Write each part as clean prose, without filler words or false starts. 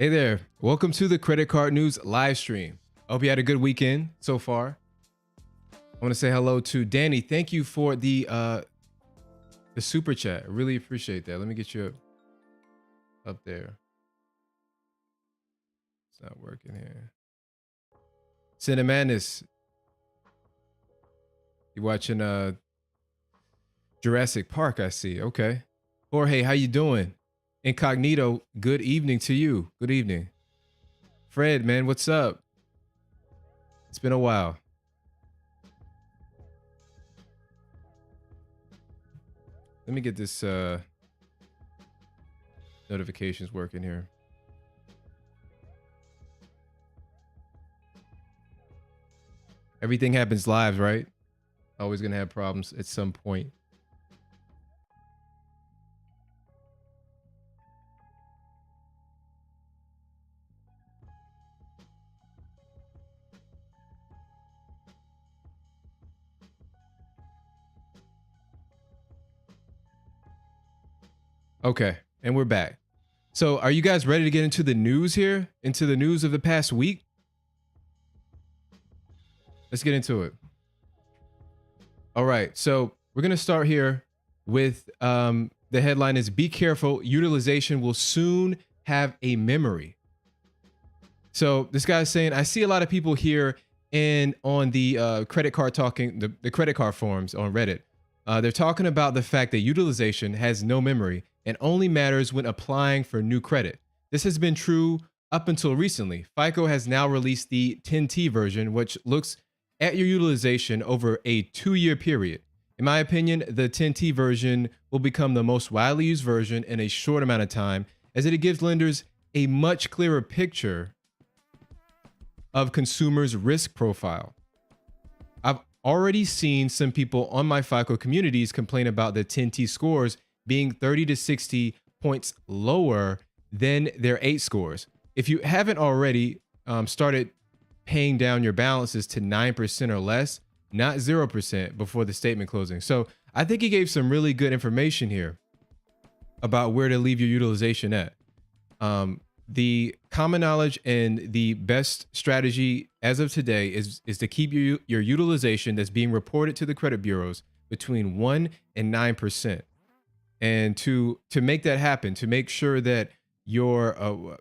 Hey there, welcome to the Credit Card News live stream. I hope you had a good weekend so far. I want to say hello to Danny. Thank you for the super chat. I really appreciate that. Let me get you up there. It's not working here. Cinemanus, you watching Jurassic Park? I see. Okay. Jorge, how you doing? Incognito, good evening to you. Good evening. Fred, man, what's up? It's been a while. Let me get this notifications working here. Everything happens live, right? Always gonna have problems at some point. Okay, and we're back. So are you guys ready to get into the news here? Into the news of the past week? Let's get into it. All right, so we're gonna start here with the headline is "Be careful, utilization will soon have a memory." So this guy's saying, I see a lot of people here and on the credit card talking, the credit card forums on Reddit. They're talking about the fact that utilization has no memory and only matters when applying for new credit. This has been true up until recently. FICO has now released the 10T version, which looks at your utilization over a 2-year period. In my opinion, the 10T version will become the most widely used version in a short amount of time, as it gives lenders a much clearer picture of consumers' risk profile. I've already seen some people on my FICO communities complain about the 10T scores being 30 to 60 points lower than their 8 scores. If you haven't already started paying down your balances to 9% or less, not 0% before the statement closing. So I think he gave some really good information here about where to leave your utilization at. The common knowledge and the best strategy as of today is to keep your utilization that's being reported to the credit bureaus between 1 and 9%. And to make that happen, to make sure that your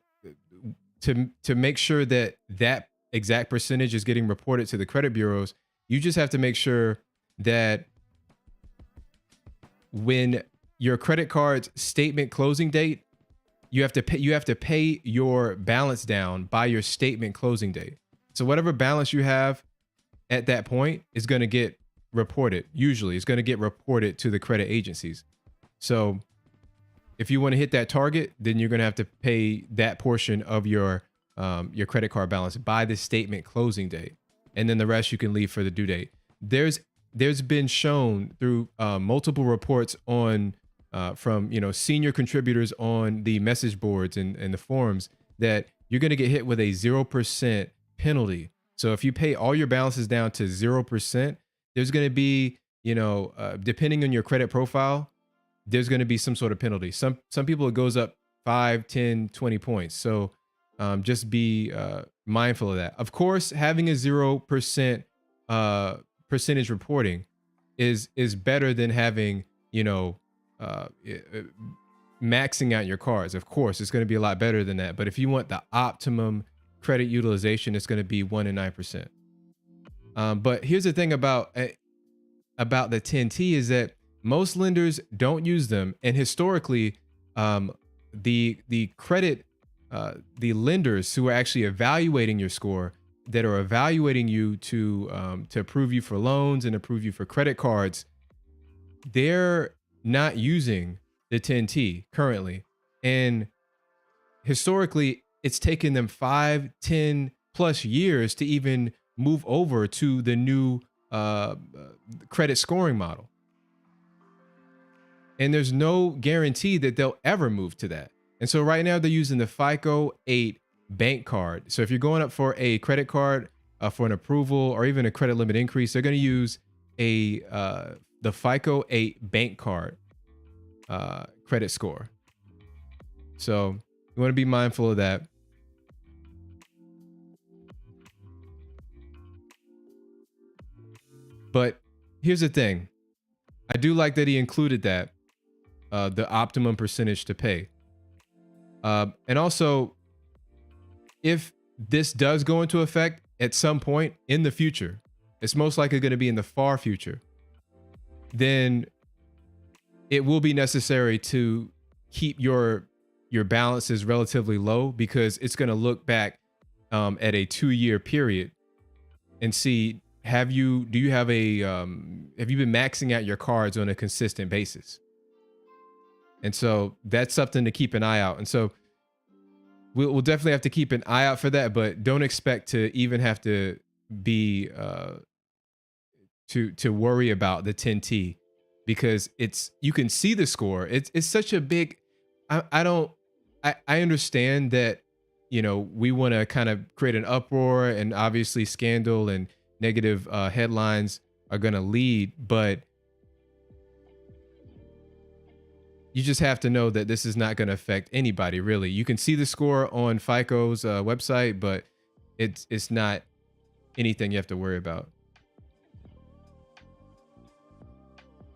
to make sure that that exact percentage is getting reported to the credit bureaus, you just have to make sure that when your credit card's statement closing date, you have to pay your balance down by your statement closing date. So whatever balance you have at that point is going to get reported. Usually it's going to get reported to the credit agencies. So if you want to hit that target, then you're going to have to pay that portion of your credit card balance by the statement closing date. And then the rest you can leave for the due date. There's been shown through multiple reports on from senior contributors on the message boards and the forums that you're going to get hit with a 0% penalty. So if you pay all your balances down to 0%, there's going to be, depending on your credit profile, there's going to be some sort of penalty. Some people it goes up 5, 10, 20 points. So just be mindful of that. Of course, having a 0% percentage reporting is better than having, maxing out your cards. Of course, it's going to be a lot better than that. But if you want the optimum credit utilization, it's going to be 1 and 9%. But here's the thing about the 10T is that most lenders don't use them, and historically, the credit, the lenders who are actually evaluating your score, that are evaluating you to approve you for loans and approve you for credit cards, they're not using the 10T currently. And historically, it's taken them 5, 10 plus years to even move over to the new credit scoring model. And there's no guarantee that they'll ever move to that. And so right now they're using the FICO 8 bank card. So if you're going up for a credit card for an approval or even a credit limit increase, they're going to use the FICO 8 bank card credit score. So you want to be mindful of that. But here's the thing. I do like that he included that, the optimum percentage to pay. And also, if this does go into effect at some point in the future, it's most likely going to be in the far future, then it will be necessary to keep your balances relatively low, because it's going to look back at a 2-year period and see, have you been maxing out your cards on a consistent basis? And so that's something to keep an eye out. And so we'll definitely have to keep an eye out for that, but don't expect to even have to be to worry about the 10T, because you can see the score. It's such a big, I understand that, we want to kind of create an uproar, and obviously scandal and negative headlines are going to lead, but you just have to know that this is not going to affect anybody, really. You can see the score on FICO's website, but it's not anything you have to worry about.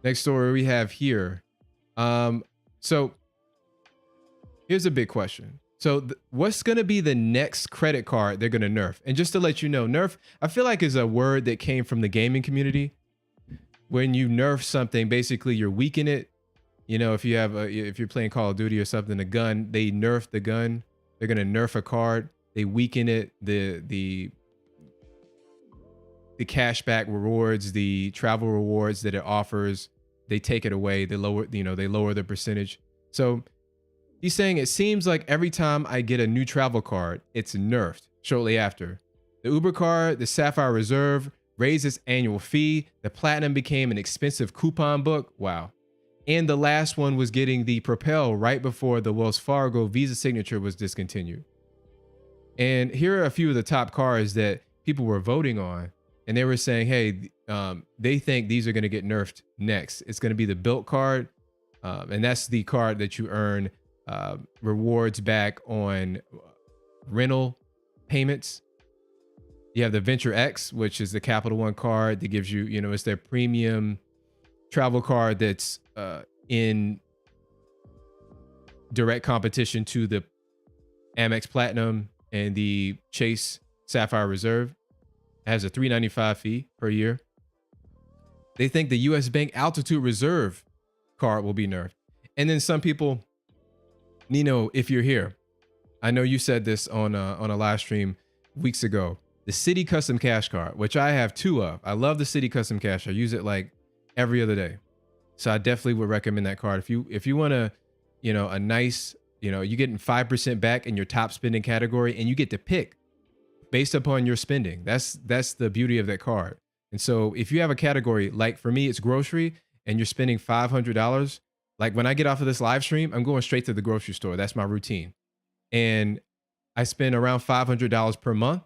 Next story we have here. So here's a big question. So what's going to be the next credit card they're going to nerf? And just to let you know, nerf, I feel like, is a word that came from the gaming community. When you nerf something, basically you're weakening it. If you're playing Call of Duty or something, a gun, they nerf the gun. They're going to nerf a card. They weaken it. The cashback rewards, the travel rewards that it offers, they take it away. They lower the percentage. So he's saying, it seems like every time I get a new travel card, it's nerfed shortly after. The Uber card, the Sapphire Reserve, raised its annual fee. The Platinum became an expensive coupon book. Wow. And the last one was getting the Propel right before the Wells Fargo Visa signature was discontinued. And here are a few of the top cards that people were voting on. And they were saying, hey, they think these are going to get nerfed next. It's going to be the Built card. And that's the card that you earn rewards back on rental payments. You have the Venture X, which is the Capital One card that gives you, it's their premium travel card that's in direct competition to the Amex Platinum and the Chase Sapphire Reserve. It has a $3.95 fee per year. They think the US Bank Altitude Reserve card will be nerfed. And then some people, Nino, if you're here, I know you said this on a live stream weeks ago, the City Custom Cash card, which I have 2 of. I love the City Custom Cash. I use it like every other day. So I definitely would recommend that card. If you want a nice, you're getting 5% back in your top spending category, and you get to pick based upon your spending. That's the beauty of that card. And so if you have a category, like for me, it's grocery, and you're spending $500, like when I get off of this live stream, I'm going straight to the grocery store. That's my routine. And I spend around $500 per month,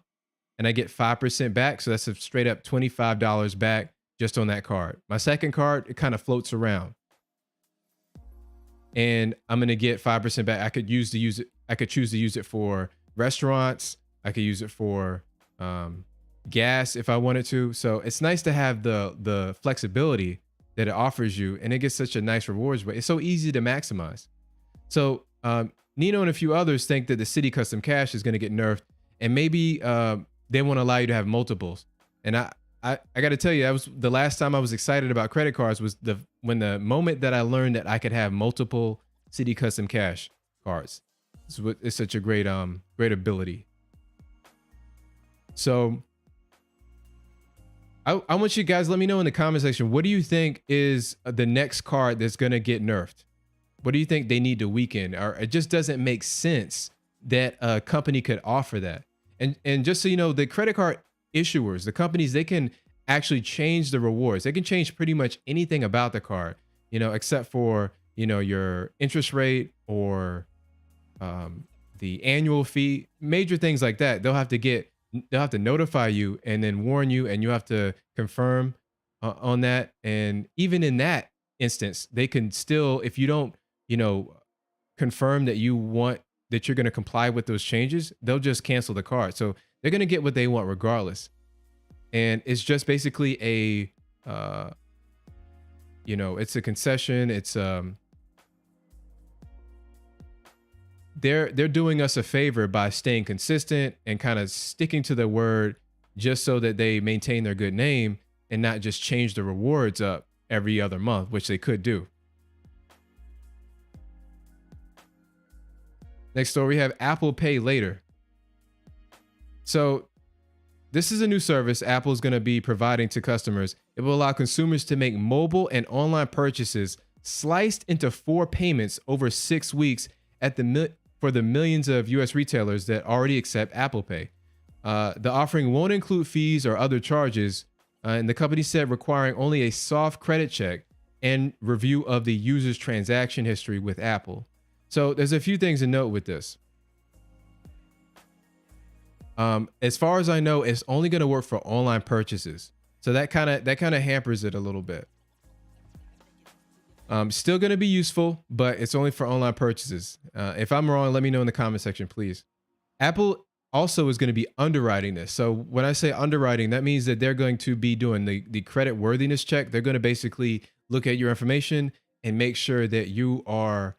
and I get 5% back. So that's a straight up $25 back just on that card. My second card, it kind of floats around, and I'm going to get 5% back. I could choose to use it for restaurants. I could use it for gas if I wanted to. So it's nice to have the flexibility that it offers you, and it gets such a nice rewards, but it's so easy to maximize. So Nino and a few others think that the City Custom Cash is going to get nerfed, and maybe they won't allow you to have multiples. And I got to tell you, that was the last time I was excited about credit cards, was when the moment that I learned that I could have multiple City Custom Cash cards. It's such a great ability. So I want you guys, let me know in the comment section, what do you think is the next card that's going to get nerfed? What do you think they need to weaken? Or it just doesn't make sense that a company could offer that. And just so you know, the credit card issuers, the companies, they can actually change the rewards. They can change pretty much anything about the card, except for, your interest rate or the annual fee, major things like that. They'll have to notify you and then warn you, and you have to confirm on that. And even in that instance, they can still, if you don't, confirm that you're going to comply with those changes, they'll just cancel the card. So they're going to get what they want regardless. And it's just basically uh, it's a concession. It's they're doing us a favor by staying consistent and kind of sticking to their word, just so that they maintain their good name and not just change the rewards up every other month, which they could do. Next story, we have Apple Pay Later. So this is a new service Apple is going to be providing to customers. It will allow consumers to make mobile and online purchases sliced into 4 payments over 6 weeks for the millions of US retailers that already accept Apple Pay. The offering won't include fees or other charges, and the company said requiring only a soft credit check and review of the user's transaction history with Apple. So there's a few things to note with this. As far as I know, it's only going to work for online purchases. So that kind of hampers it a little bit. Still going to be useful, but it's only for online purchases. If I'm wrong, let me know in the comment section, please. Apple also is going to be underwriting this. So when I say underwriting, that means that they're going to be doing the credit worthiness check. They're going to basically look at your information and make sure that you are,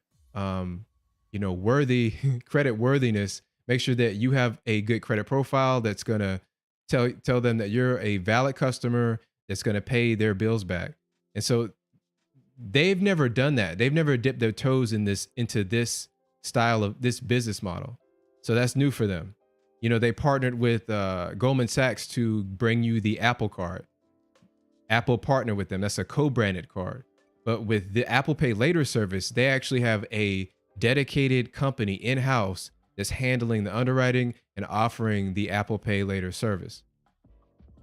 worthy, credit worthiness. Make sure that you have a good credit profile that's going to tell them that you're a valid customer that's going to pay their bills back. And so they've never done that. They've never dipped their toes into this style of this business model. So that's new for them. They partnered with Goldman Sachs to bring you the Apple Card. Apple partnered with them. That's a co-branded card. But with the Apple Pay Later service, they actually have a dedicated company in-house that's handling the underwriting and offering the Apple Pay Later service.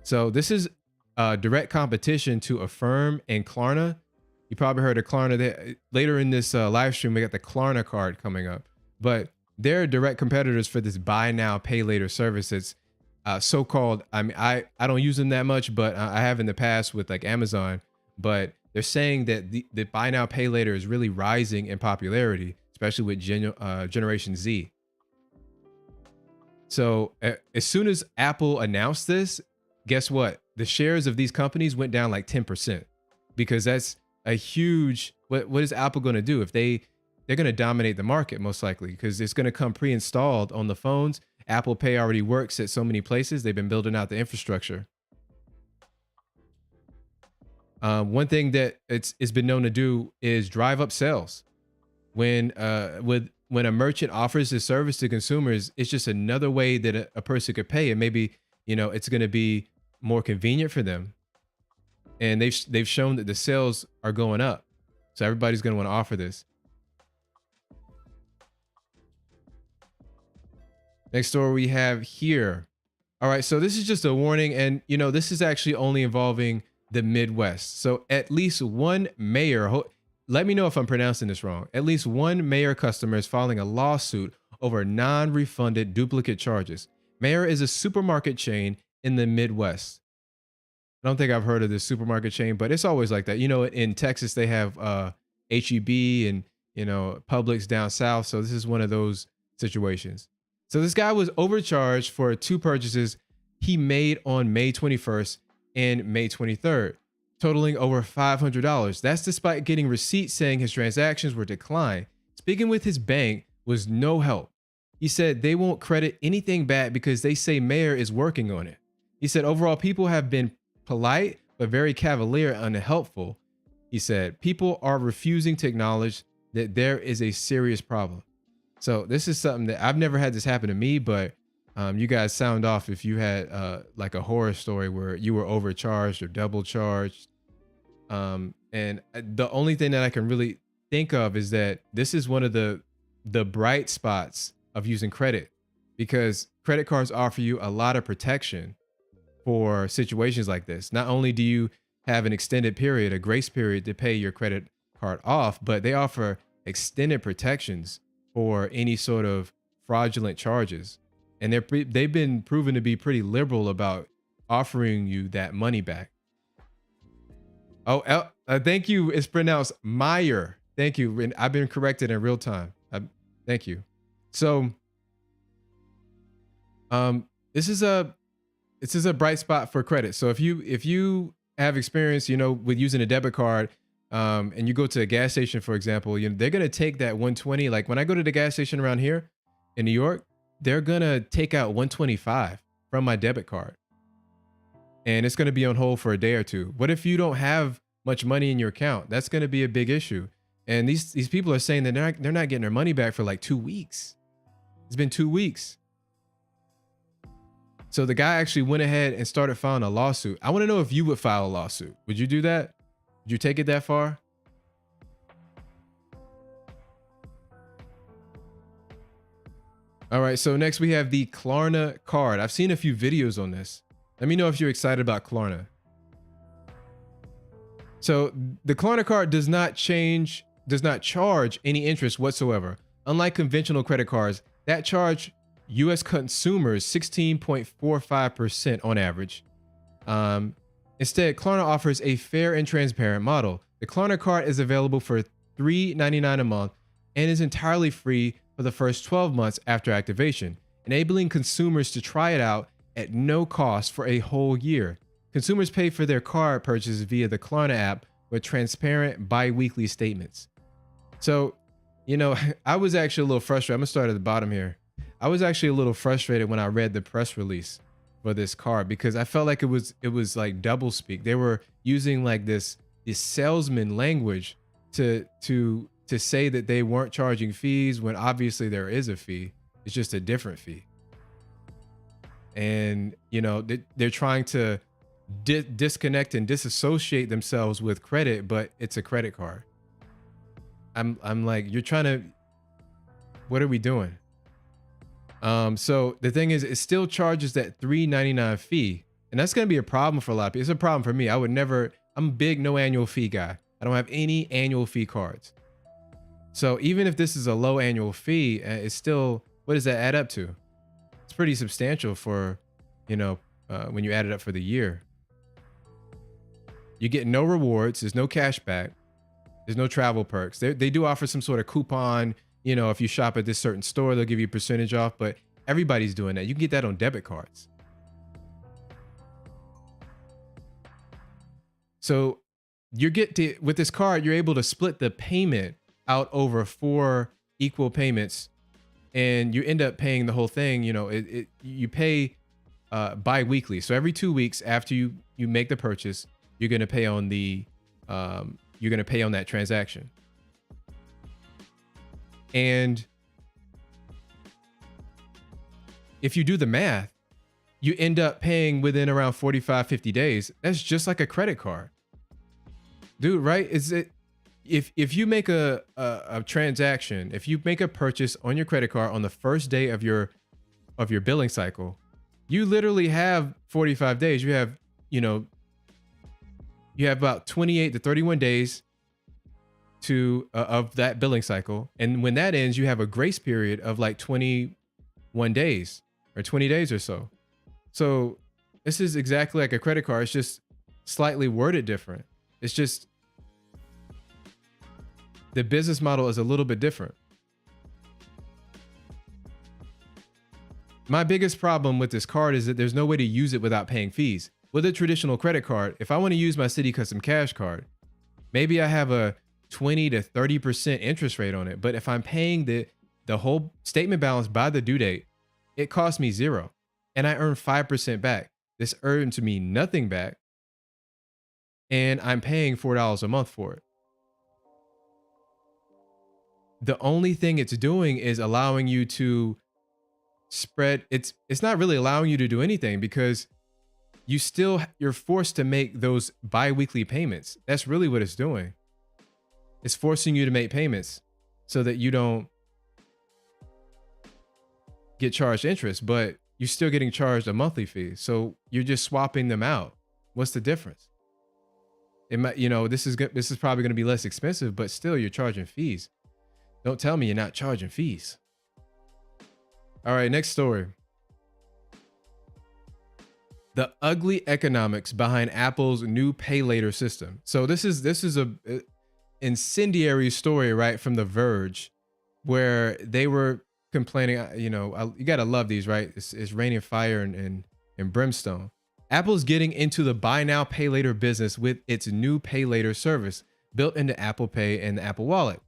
So this is a direct competition to Affirm and Klarna. You probably heard of Klarna. Later in this live stream, we got the Klarna card coming up. But they're direct competitors for this buy now, pay later service. It's so-called, I don't use them that much, but I have in the past with like Amazon. But they're saying that the buy now, pay later is really rising in popularity, especially with Generation Z. So as soon as Apple announced this, guess what? The shares of these companies went down like 10%, because that's a huge, what is Apple going to do if they're going to dominate the market, most likely, because it's going to come pre-installed on the phones. Apple Pay already works at so many places. They've been building out the infrastructure. One thing that it's been known to do is drive up sales. When a merchant offers this service to consumers, it's just another way that a person could pay, and maybe it's going to be more convenient for them. And they've shown that the sales are going up, so everybody's going to want to offer this. Next story we have here. All right, so this is just a warning, and this is actually only involving the Midwest. So at least one mayor, let me know if I'm pronouncing this wrong. At least one Mayor customer is filing a lawsuit over non-refunded duplicate charges. Mayor is a supermarket chain in the Midwest. I don't think I've heard of this supermarket chain, but it's always like that. In Texas, they have H-E-B and, Publix down south. So this is one of those situations. So this guy was overcharged for 2 purchases he made on May 21st and May 23rd, totaling over $500. That's despite getting receipts saying his transactions were declined. Speaking with his bank was no help. He said they won't credit anything back because they say Mayor is working on it. He said overall people have been polite, but very cavalier and unhelpful. He said people are refusing to acknowledge that there is a serious problem. So this is something that I've never had this happen to me, but you guys sound off if you had like a horror story where you were overcharged or double charged. And the only thing that I can really think of is that this is one of the bright spots of using credit, because credit cards offer you a lot of protection for situations like this. Not only do you have an extended period, a grace period to pay your credit card off, but they offer extended protections for any sort of fraudulent charges. And they've been proven to be pretty liberal about offering you that money back. Oh, thank you. It's pronounced Meyer. Thank you. And I've been corrected in real time. Thank you. So, this is a bright spot for credit. So if you have experience, with using a debit card, and you go to a gas station, for example, they're gonna take that 120. Like when I go to the gas station around here in New York, they're gonna take out 125 from my debit card, and it's gonna be on hold for a day or two. What if you don't have much money in your account? That's gonna be a big issue. And these people are saying that they're not getting their money back for like 2 weeks. It's been 2 weeks. So the guy actually went ahead and started filing a lawsuit. I want to know if you would file a lawsuit. Would you do that? Would you take it that far? All right, so next we have the Klarna card. I've seen a few videos on this. Let me know if you're excited about Klarna. So the Klarna card does not charge any interest whatsoever. Unlike conventional credit cards that charge US consumers 16.45% on average. Instead, Klarna offers a fair and transparent model. The Klarna card is available for $3.99 a month and is entirely free for the first 12 months after activation, enabling consumers to try it out at no cost for a whole year. Consumers pay for their card purchases via the Klarna app with transparent bi-weekly statements. So, I was actually a little frustrated. I'm gonna start at the bottom here. I was actually a little frustrated when I read the press release for this card because I felt like it was like double speak. They were using like this salesman language to say that they weren't charging fees when obviously there is a fee. It's just a different fee. And they're trying to disconnect and disassociate themselves with credit, but it's a credit card. I'm like, you're trying to, what are we doing? So the thing is, it still charges that $3.99 fee, and that's going to be a problem for a lot of people. It's a problem for me. I'm a big no annual fee guy. I don't have any annual fee cards. So even if this is a low annual fee, it's still, what does that add up to? It's pretty substantial for, when you add it up for the year. You get no rewards. There's no cash back. There's no travel perks. They do offer some sort of coupon. If you shop at this certain store, they'll give you a percentage off, but everybody's doing that. You can get that on debit cards. So with this card, you're able to split the payment out over 4 equal payments, and you end up paying the whole thing. You pay bi-weekly. So every 2 weeks after you make the purchase, you're going to pay on that transaction. And if you do the math, you end up paying within around 45, 50 days. That's just like a credit card. Dude, right? If you make a transaction, if you make a purchase on your credit card on the first day of your billing cycle, you literally have 45 days. You have about 28 to 31 days of that billing cycle, and when that ends, you have a grace period of like 21 days or 20 days or so. So this is exactly like a credit card. It's just slightly worded different. It's just the business model is a little bit different. My biggest problem with this card is that there's no way to use it without paying fees. With a traditional credit card, if I want to use my Citi Custom Cash card, maybe I have a 20 to 30% interest rate on it. But if I'm paying the whole statement balance by the due date, it costs me 0 and I earn 5% back. This earns me nothing back, and I'm paying $4 a month for it. The only thing it's doing is allowing you to spread. It's not really allowing you to do anything because you're forced to make those bi-weekly payments. That's really what it's doing. It's forcing you to make payments so that you don't get charged interest, but you're still getting charged a monthly fee. So you're just swapping them out. What's the difference? It might, this is probably going to be less expensive, but still you're charging fees. Don't tell me you're not charging fees. All right, next story. The ugly economics behind Apple's new pay later system. So this is a incendiary story, right, from The Verge, where they were complaining. You gotta love these, right? It's raining fire and brimstone. Apple's getting into the buy now, pay later business with its new pay later service built into Apple Pay and the Apple Wallet.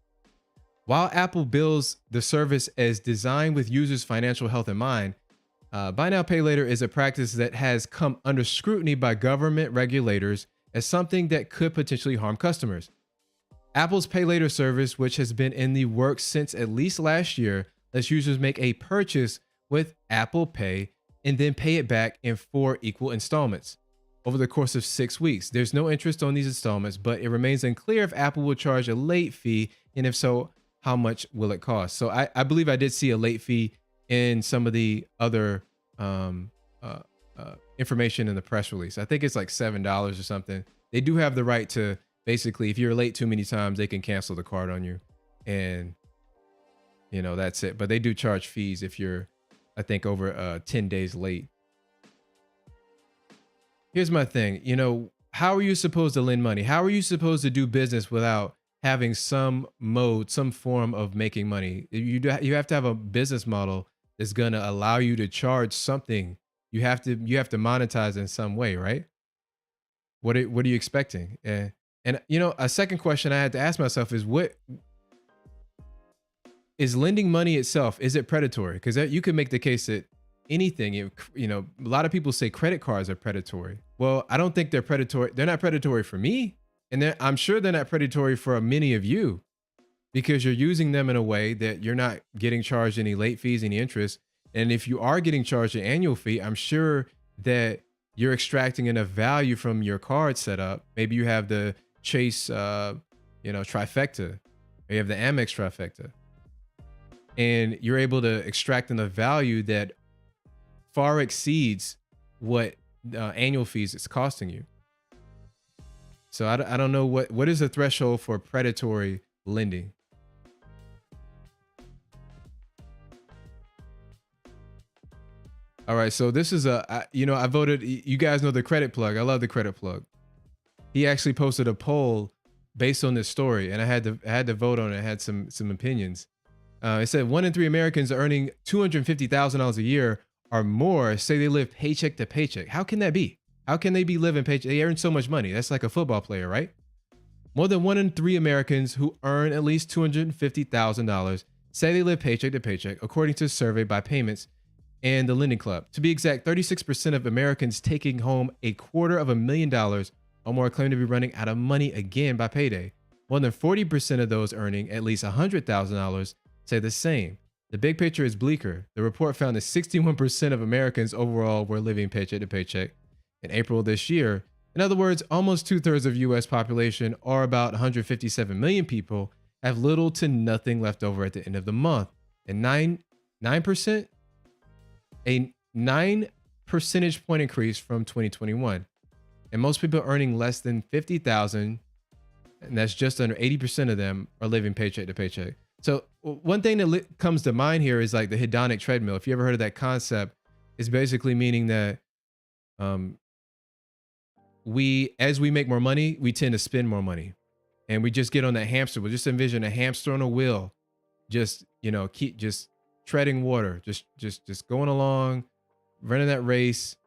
While Apple bills the service as designed with users' financial health in mind, buy now, pay later is a practice that has come under scrutiny by government regulators as something that could potentially harm customers. Apple's pay later service, which has been in the works since at least last year, lets users make a purchase with Apple Pay and then pay it back in 4 equal installments over the course of 6 weeks. There's no interest on these installments, but it remains unclear if Apple will charge a late fee, and if so, how much will it cost? So I believe I did see a late fee in some of the other information in the press release. I think it's like $7 or something. They do have the right to basically, if you're late too many times, they can cancel the card on you, and that's it. But they do charge fees if you're, I think, over 10 days late. Here's my thing. How are you supposed to lend money? How are you supposed to do business without having some mode, some form of making money? You have to have a business model that's going to allow you to charge something. You have to monetize in some way, right? What are you expecting? And a second question I had to ask myself is, what is lending money itself? Is it predatory? Because you can make the case that anything, a lot of people say credit cards are predatory. Well, I don't think they're predatory. They're not predatory for me. And I'm sure they're not predatory for many of you, because you're using them in a way that you're not getting charged any late fees, any interest. And if you are getting charged an annual fee, I'm sure that you're extracting enough value from your card setup. Maybe you have the Chase, trifecta, or you have the Amex trifecta, and you're able to extract enough value that far exceeds what annual fees it's costing you. So I don't know what is the threshold for predatory lending. All right, so this is I voted. You guys know the credit plug. I love the credit plug. He actually posted a poll based on this story, and I had to vote on it. I had some opinions. It said 1 in 3 Americans earning $250,000 a year or more say they live paycheck to paycheck. How can that be? How can they be living paycheck? They earn so much money. That's like a football player, right? More than 1 in 3 Americans who earn at least $250,000 say they live paycheck to paycheck, according to a survey by Payments and the Lending Club. To be exact, 36% of Americans taking home $250,000 or more claim to be running out of money again by payday. More than 40% of those earning at least $100,000 say the same. The big picture is bleaker. The report found that 61% of Americans overall were living paycheck to paycheck in April this year. In other words, almost 2/3 of US population, or about 157 million people, have little to nothing left over at the end of the month. And 9%, a 9 percentage point increase from 2021. And most people earning less than 50,000, and that's just under 80% of them, are living paycheck to paycheck. So one thing that comes to mind here is like the hedonic treadmill. If you ever heard of that concept, it's basically meaning that as we make more money, we tend to spend more money, and we just get on that hamster wheel. Just envision a hamster on a wheel, just keep just treading water, just going along, running that race,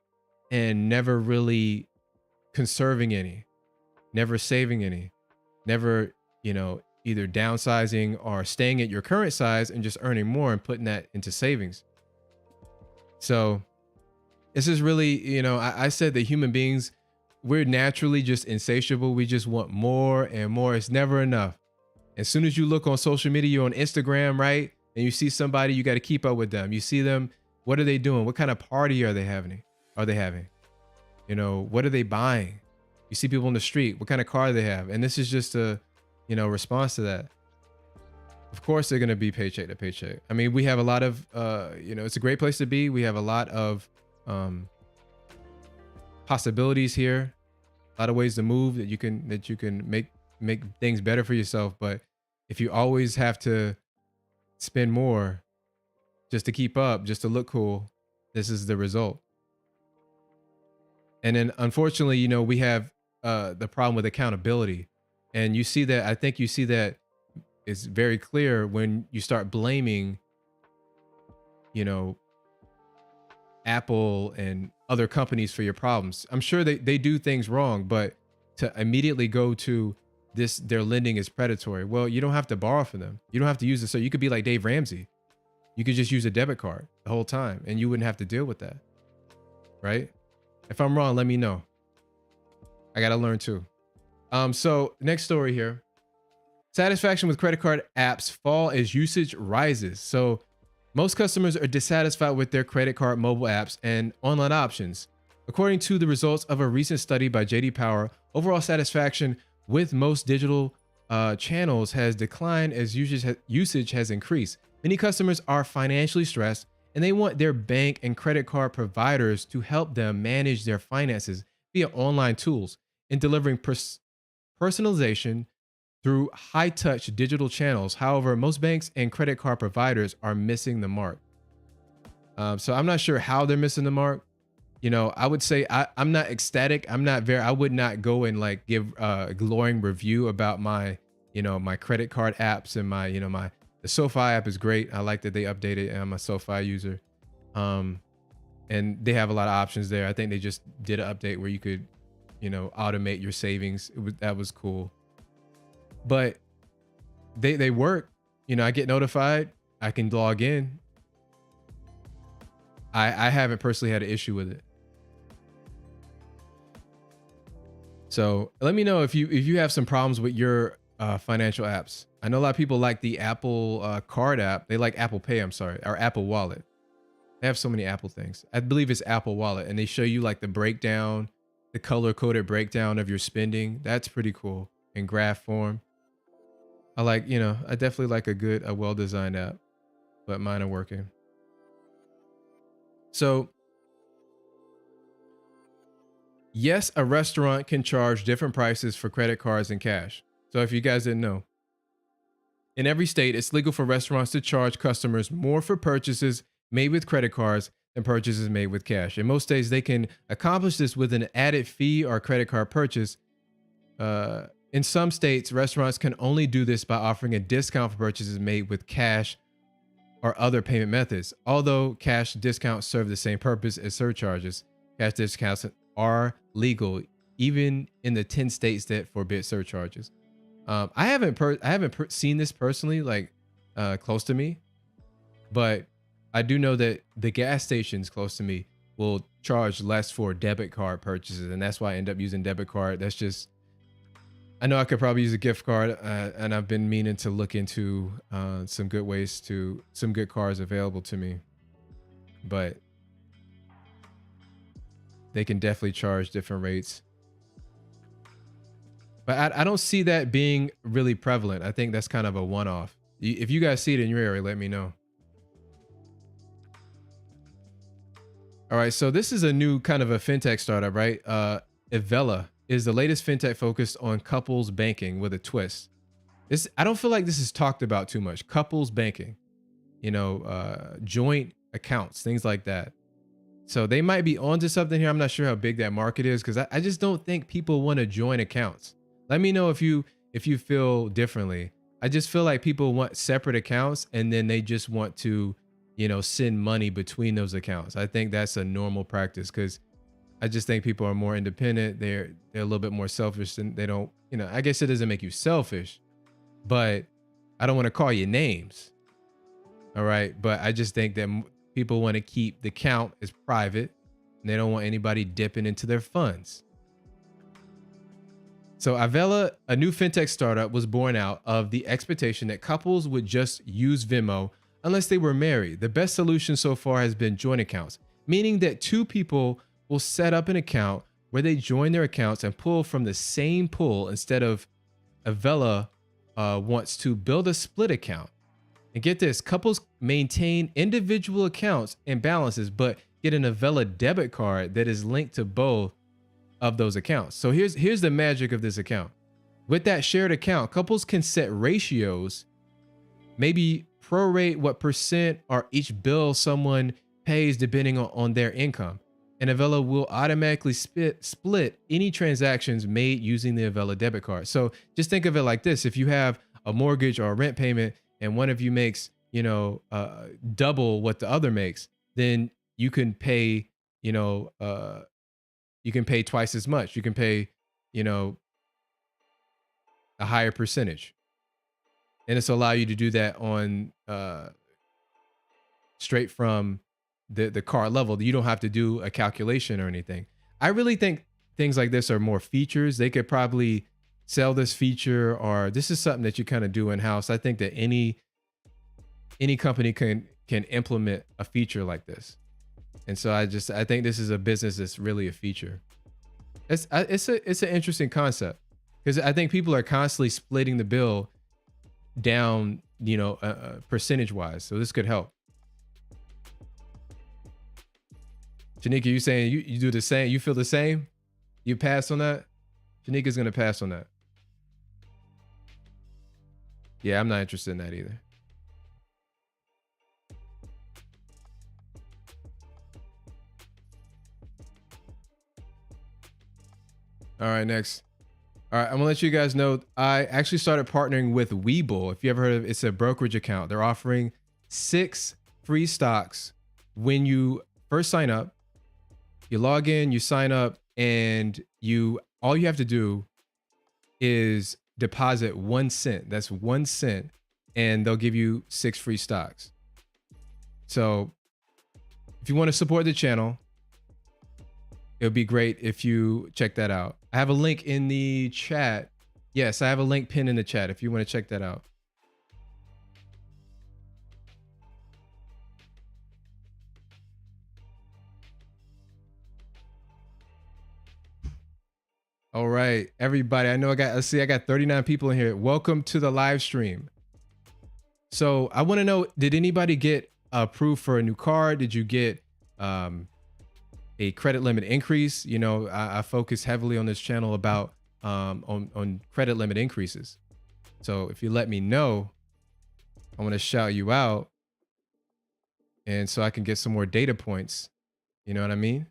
and never really conserving any, never saving any, never either downsizing or staying at your current size and just earning more and putting that into savings. So this is really, I said that human beings, we're naturally just insatiable. We just want more and more. It's never enough. As soon as you look on social media, you're on Instagram, right? And you see somebody, you got to keep up with them. You see them. What are they doing? What kind of party are they having? What are they buying? You see people on the street. What kind of car do they have? And this is just a, response to that. Of course, they're going to be paycheck to paycheck. I mean, we have a lot of, it's a great place to be. We have a lot of possibilities here, a lot of ways to move that you can make things better for yourself. But if you always have to spend more just to keep up, just to look cool, this is the result. And then unfortunately, we have the problem with accountability. And you see that, I think you see that it's very clear when you start blaming, Apple and other companies for your problems. I'm sure they do things wrong, but to immediately go to this, their lending is predatory. Well, you don't have to borrow from them. You don't have to use it. So you could be like Dave Ramsey. You could just use a debit card the whole time and you wouldn't have to deal with that. Right? If I'm wrong, let me know. I got to learn too. So next story here. Satisfaction with credit card apps fall as usage rises. So most customers are dissatisfied with their credit card mobile apps and online options. According to the results of a recent study by JD Power, overall satisfaction with most digital channels has declined as usage has increased. Many customers are financially stressed and they want their bank and credit card providers to help them manage their finances via online tools and delivering personalization through high-touch digital channels. However, most banks and credit card providers are missing the mark. So I'm not sure how they're missing the mark. You know, I would say I'm not ecstatic. I would not go and like give a glowing review about my, my credit card apps and my, the SoFi app is great. I like that they updated. I'm a SoFi user. And they have a lot of options there. I think they just did an update where you could, automate your savings. That was cool. But they work. I get notified. I can log in. I haven't personally had an issue with it. So let me know if you have some problems with your financial apps. I know a lot of people like the Apple card app. They like Apple Pay, I'm sorry, or Apple Wallet. They have so many Apple things. I believe it's Apple Wallet, and they show you like the breakdown, the color-coded breakdown of your spending. That's pretty cool in graph form. I like, I definitely like a well-designed app, but mine are working. So yes, a restaurant can charge different prices for credit cards and cash. So if you guys didn't know, in every state, it's legal for restaurants to charge customers more for purchases made with credit cards than purchases made with cash. In most states, they can accomplish this with an added fee or credit card purchase. In some states, restaurants can only do this by offering a discount for purchases made with cash or other payment methods. Although cash discounts serve the same purpose as surcharges, cash discounts are legal even in the 10 states that forbid surcharges. I haven't seen this personally, like close to me, but I do know that the gas stations close to me will charge less for debit card purchases, and that's why I end up using debit card. That's just, I know I could probably use a gift card, and I've been meaning to look into some good cards available to me, but they can definitely charge different rates. But I don't see that being really prevalent. I think that's kind of a one-off. If you guys see it in your area, let me know. All right, so this is a new kind of a fintech startup, right? Evela is the latest fintech focused on couples banking with a twist. I don't feel like this is talked about too much. Couples banking, joint accounts, things like that. So they might be onto something here. I'm not sure how big that market is because I just don't think people want to join accounts. Let me know if you feel differently. I just feel like people want separate accounts and then they just want to, send money between those accounts. I think that's a normal practice because I just think people are more independent. They're a little bit more selfish and they don't, I guess it doesn't make you selfish, but I don't want to call you names. All right. But I just think that people want to keep the account as private and they don't want anybody dipping into their funds. So Evela, a new fintech startup, was born out of the expectation that couples would just use Venmo unless they were married. The best solution so far has been joint accounts, meaning that two people will set up an account where they join their accounts and pull from the same pool instead of Evela wants to build a split account. And get this, couples maintain individual accounts and balances, but get an Evela debit card that is linked to both of those accounts. So here's the magic of this account. With that shared account, couples can set ratios, maybe prorate what percent or each bill someone pays depending on their income. And Evela will automatically split any transactions made using the Evela debit card. So just think of it like this. If you have a mortgage or a rent payment and one of you makes, double what the other makes, then you can pay, you know, you can pay twice as much. You can pay, you know, a higher percentage, and it's allow you to do that on straight from the car level. You don't have to do a calculation or anything. I really think things like this are more features. They could probably sell this feature, or this is something that you kind of do in house. I think that any company can implement a feature like this. And so I think this is a business that's really a feature. It's an interesting concept, because I think people are constantly splitting the bill down, you know, percentage wise. So this could help. Janika, you saying you do the same? You feel the same? You pass on that? Janika's gonna pass on that. Yeah, I'm not interested in that either. All right, next. All right, I'm gonna let you guys know I actually started partnering with Webull. If you ever heard of it, it's a brokerage account. They're offering 6 free stocks when you first sign up. You log in, you sign up, and all you have to do is deposit 1 cent. That's 1 cent, and they'll give you 6 free stocks. So if you want to support the channel, it would be great if you check that out. I have a link in the chat. Yes, I have a link pinned in the chat if you want to check that out. All right, everybody. I know let's see, I got 39 people in here. Welcome to the live stream. So I want to know, did anybody get approved for a new car? Did you get a credit limit increase? You know, I focus heavily on this channel about on credit limit increases. So if you let me know, I want to shout you out, and so I can get some more data points. You know what I mean?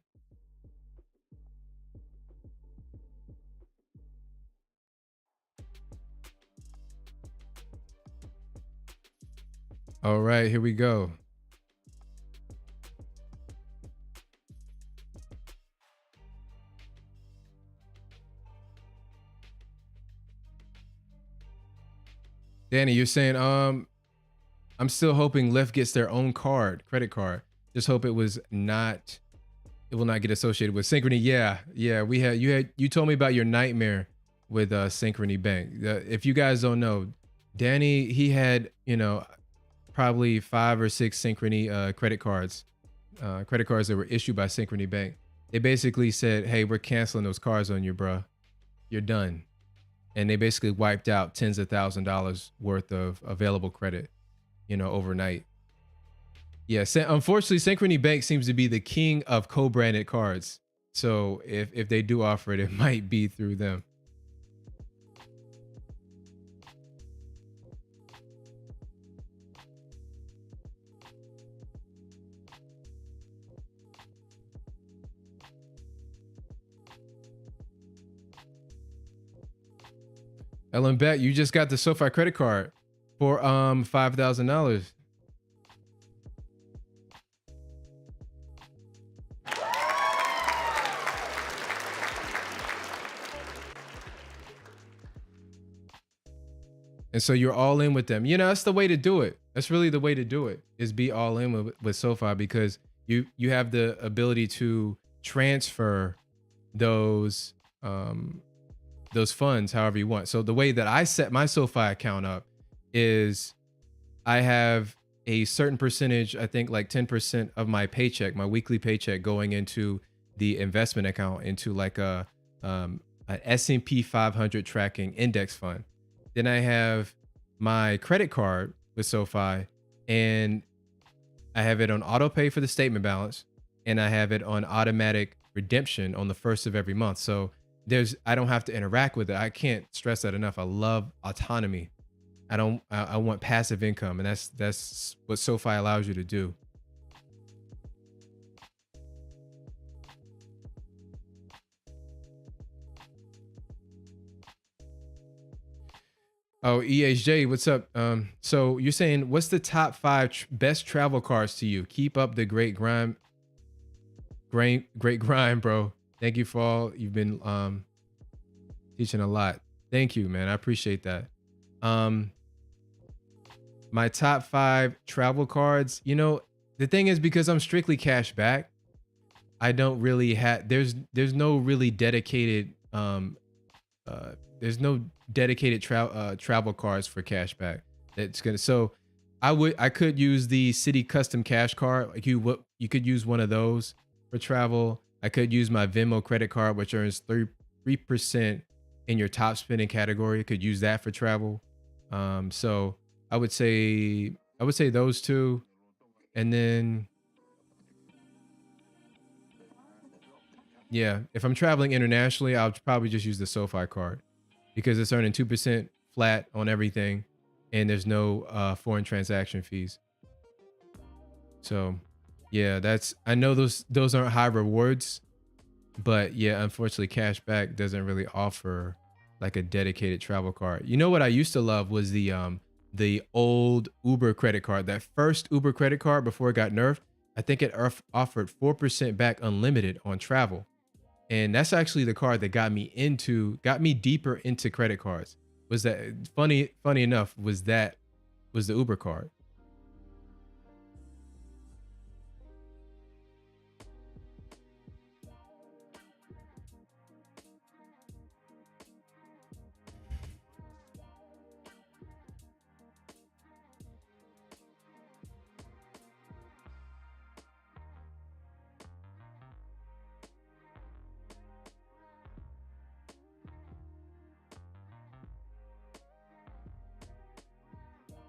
All right, here we go. Danny, you're saying I'm still hoping Lyft gets their own credit card. Just hope it will not get associated with Synchrony. Yeah, you told me about your nightmare with Synchrony Bank. If you guys don't know, Danny, he had, you know, probably 5 or 6 Synchrony credit cards that were issued by Synchrony Bank. They basically said, hey, we're canceling those cards on you, bro. You're done. And they basically wiped out tens of $1,000s worth of available credit, you know, overnight. Yeah, unfortunately, Synchrony Bank seems to be the king of co-branded cards. So if they do offer it, it might be through them. Ellen Bet, you just got the SoFi credit card for $5,000. And so you're all in with them. You know, that's the way to do it. That's really the way to do it, is be all in with SoFi, because you have the ability to transfer those funds however you want. So the way that I set my SoFi account up is I have a certain percentage, I think like 10% of my paycheck, my weekly paycheck, going into the investment account, into like a S&P 500 tracking index fund. Then I have my credit card with SoFi, and I have it on auto pay for the statement balance, and I have it on automatic redemption on the first of every month. So I don't have to interact with it. I can't stress that enough. I love autonomy. I want passive income, and that's what SoFi allows you to do. Oh, EHJ, what's up? So you're saying, what's the top 5 best travel cards to you? Keep up the great grind. Great grind, bro. Thank you for all you've been teaching a lot. Thank you, man. I appreciate that. My top 5 travel cards. You know, the thing is, because I'm strictly cash back, I don't really have there's no really dedicated there's no dedicated travel cards for cash back. That's gonna so I could use the city custom cash card. Like you could use one of those for travel. I could use my Venmo credit card, which earns 3% in your top spending category. Could use that for travel. So I would say those two, and then yeah, if I'm traveling internationally, I'll probably just use the SoFi card because it's earning 2% flat on everything, and there's no foreign transaction fees. So yeah, I know those aren't high rewards, but yeah, unfortunately, cash back doesn't really offer like a dedicated travel card. You know what I used to love was the old Uber credit card. That first Uber credit card before it got nerfed, I think it offered 4% back unlimited on travel. And that's actually the card that got me deeper into credit cards. Was that funny enough, was the Uber card.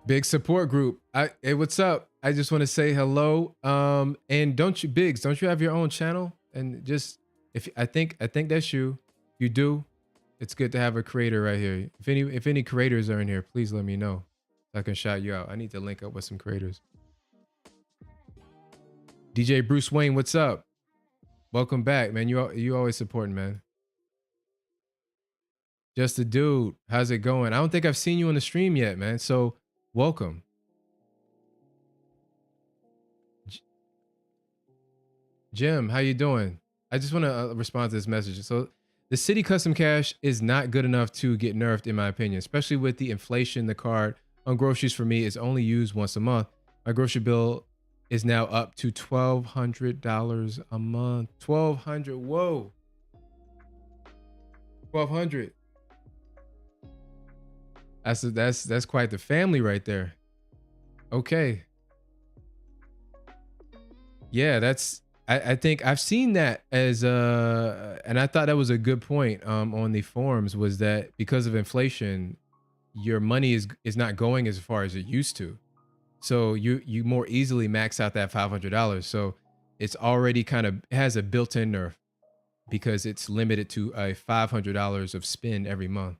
Big support group. Hey, what's up? I just want to say hello. And don't you have your own channel? And just if I think that's you. You do. It's good to have a creator right here. If any creators are in here, please let me know so I can shout you out. I need to link up with some creators. DJ Bruce Wayne, what's up? Welcome back, man. You always supporting, man. Just a dude. How's it going? I don't think I've seen you on the stream yet, man. So welcome. Jim, how you doing? I just want to respond to this message. So the city custom cash is not good enough to get nerfed, in my opinion, especially with the inflation. The card on groceries for me is only used once a month. My grocery bill is now up to $1,200 a month. $1,200. Whoa. $1,200. That's quite the family right there. Okay. Yeah, I think I've seen that as and I thought that was a good point on the forums, was that because of inflation, your money is not going as far as it used to. So you more easily max out that $500. So it's already has a built-in nerf because it's limited to a $500 of spend every month.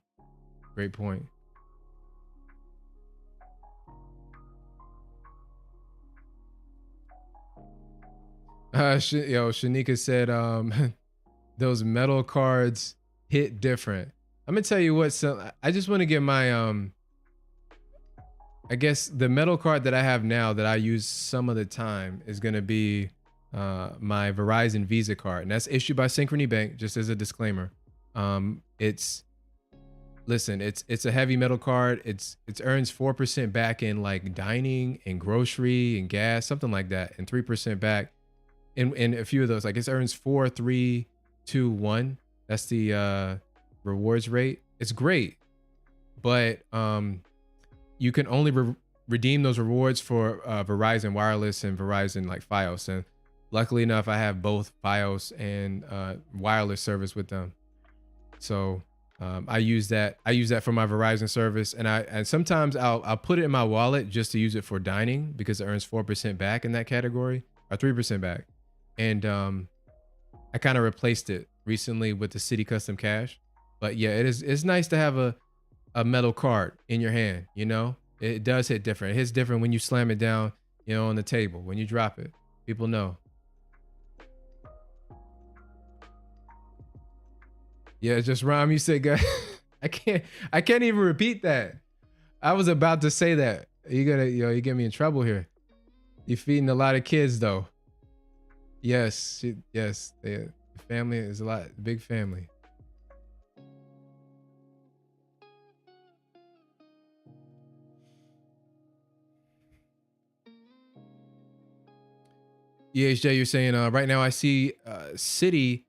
Great point. Shanika said those metal cards hit different. I'm gonna tell you what, so I just want to get my I guess the metal card that I have now that I use some of the time is gonna be my Verizon Visa card, and that's issued by Synchrony Bank, just as a disclaimer. It's a heavy metal card. It earns 4% back in like dining and grocery and gas, something like that, and 3% back in a few of those. Like it earns 4, 3, 2, 1. That's the rewards rate. It's great, but you can only redeem those rewards for Verizon Wireless and Verizon like Fios. And luckily enough, I have both Fios and wireless service with them. So I use that for my Verizon service, and sometimes I'll put it in my wallet just to use it for dining because it earns 4% back in that category, or 3% back. And I kind of replaced it recently with the City Custom Cash. But yeah, it's nice to have a metal card in your hand. You know, it does hit different. It hits different when you slam it down, you know, on the table. When you drop it, people know. Yeah, just rhyme. You said, guys, I can't even repeat that. I was about to say that. You get me in trouble here. You're feeding a lot of kids though. Yes, yes. The family is a lot, big family. EHJ, you're saying right now I see City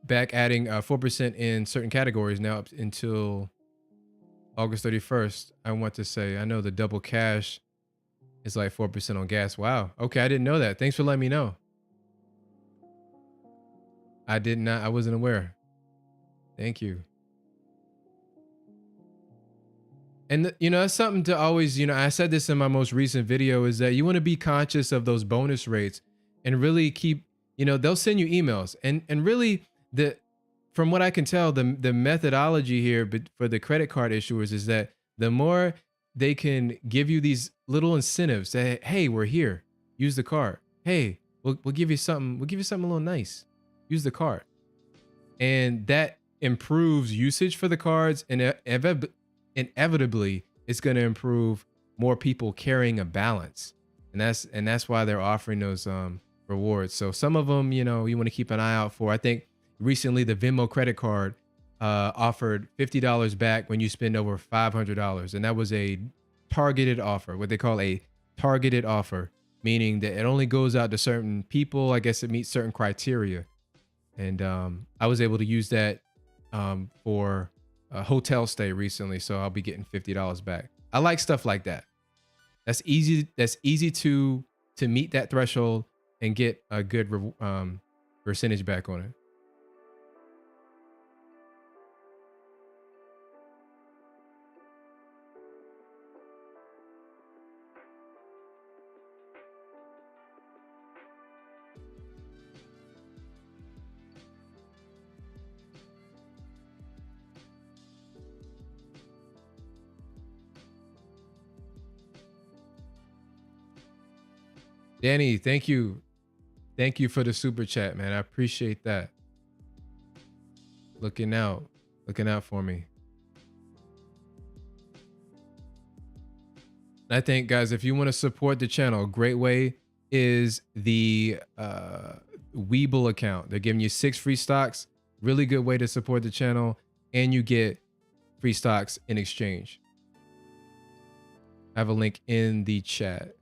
back adding 4% in certain categories now up until August 31st. I want to say I know the double cash is like 4% on gas. Wow. Okay, I didn't know that. Thanks for letting me know. I did not. I wasn't aware. Thank you. And that's something to always, I said this in my most recent video, is that you want to be conscious of those bonus rates and really keep, they'll send you emails and really the from what I can tell, the methodology here for the credit card issuers is that the more they can give you these little incentives that, hey, we're here, use the card. Hey, we'll give you something, a little nice. Use the card. And that improves usage for the cards, and inevitably it's going to improve more people carrying a balance, and that's why they're offering those rewards. So some of them, you want to keep an eye out for. I think recently the Venmo credit card offered $50 back when you spend over $500, and that was a targeted offer, what they call a targeted offer, meaning that it only goes out to certain people. I guess it meets certain criteria. And I was able to use that for a hotel stay recently, so I'll be getting $50 back. I like stuff like that. That's easy. That's easy to meet that threshold and get a good percentage back on it. Danny, thank you. Thank you for the super chat, man. I appreciate that. Looking out for me. I think, guys, if you want to support the channel, a great way is the Weeble account. They're giving you 6 free stocks. Really good way to support the channel, and you get free stocks in exchange. I have a link in the chat.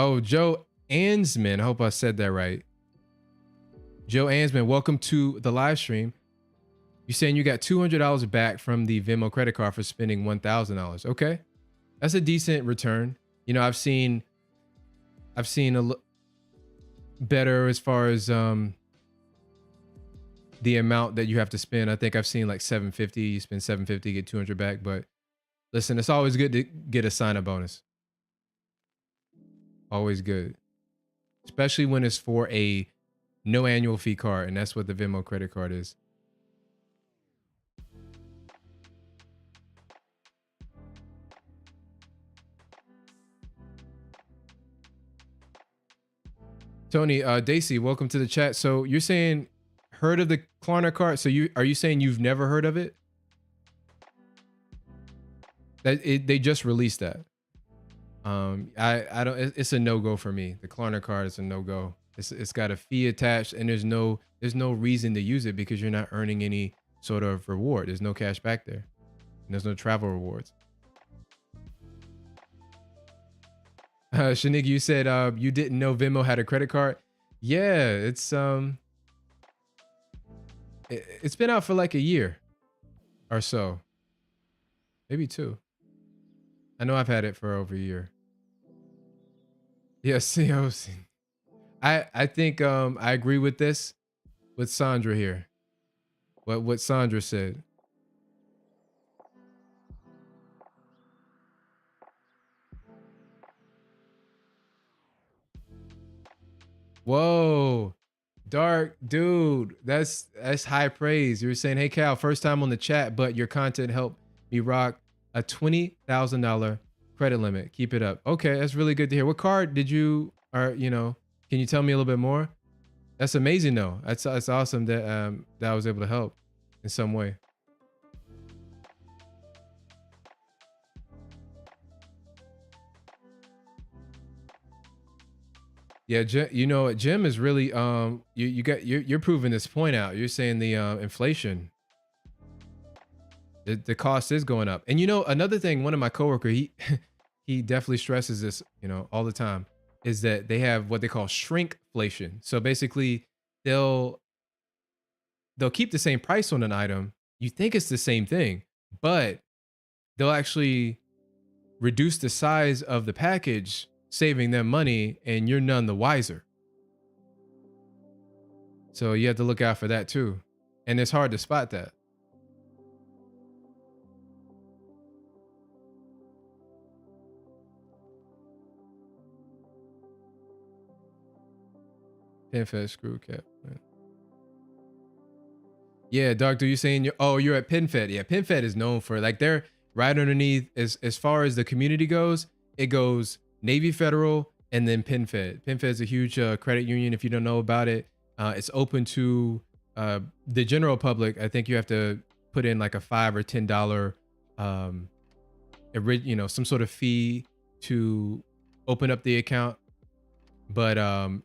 Oh, Joe Ansman. I hope I said that right. Joe Ansman, welcome to the live stream. You're saying you got $200 back from the Venmo credit card for spending $1,000. Okay, that's a decent return. I've seen a better as far as the amount that you have to spend. I think I've seen like $750. You spend $750, get $200 back. But listen, it's always good to get a sign-up bonus. Always good, especially when it's for a no annual fee card, and that's what the Venmo credit card is. Tony, Daisy, welcome to the chat. So you're saying heard of the Klarna card? So are you saying you've never heard of it? They just released that. I don't. It's a no go for me. The Klarna card is a no go. It's got a fee attached, and there's no reason to use it because you're not earning any sort of reward. There's no cash back there, and there's no travel rewards. Shanig, you said you didn't know Venmo had a credit card. Yeah, it's been out for like a year or so, maybe 2. I know I've had it for over a year. Yes, I think I agree with this with Sandra here. What Sandra said. Whoa, Dark dude, that's high praise. You were saying, hey Cal, first time on the chat, but your content helped me rock a $20,000 credit limit. Keep it up. Okay, that's really good to hear. What card did you, can you tell me a little bit more? That's amazing though. That's awesome that that I was able to help in some way. Yeah, you know, Jim is really you're proving this point out. You're saying the inflation, the cost is going up. And you know, another thing, one of my coworker, he he definitely stresses this, you know, all the time, is that they have what they call shrinkflation. So basically, they'll they'll keep the same price on an item. You think it's the same thing, but they'll actually reduce the size of the package, saving them money, and you're none the wiser. So you have to look out for that too. And it's hard to spot that. PinFed screw cap. Yeah, doctor, you saying you're at PinFed. Yeah, PinFed is known for, like, they're right underneath, as far as the community goes, it goes Navy Federal and then PinFed. PinFed is a huge credit union. If you don't know about it, it's open to the general public. I think you have to put in like a $5 or $10 some sort of fee to open up the account. But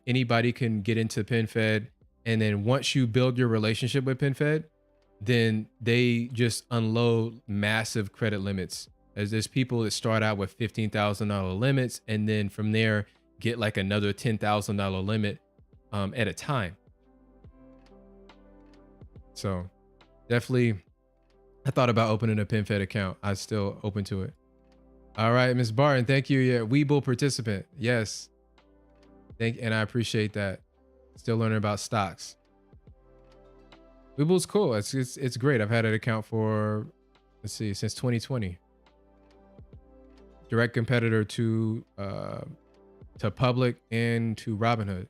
anybody can get into PinFed, and then once you build your relationship with PinFed, then they just unload massive credit limits. As there's people that start out with $15,000 limits, and then from there get like another $10,000 limit at a time. So definitely, I thought about opening a PinFed account. I'm still open to it. All right, Miss Barton, thank you. Yeah, Webull participant. Yes. And I appreciate that. Still learning about stocks. Webull's cool. It's great. I've had an account for, let's see, since 2020. Direct competitor to Public and to Robinhood.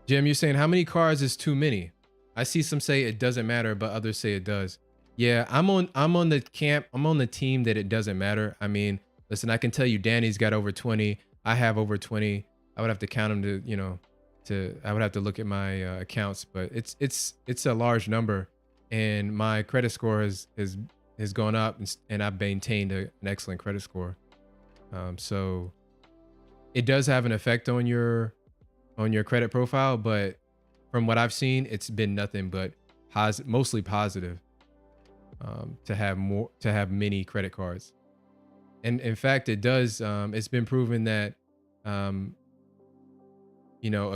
Jim, you're saying how many cars is too many? I see some say it doesn't matter, but others say it does. Yeah, I'm on the team that it doesn't matter. I mean, listen, I can tell you Danny's got over 20. I have over 20. I would have to count them I would have to look at my accounts, but it's a large number, and my credit score has gone up, and I've maintained an excellent credit score. So it does have an effect on your credit profile, but from what I've seen, it's been nothing but mostly positive. To have many credit cards. And in fact, it does. It's been proven that, a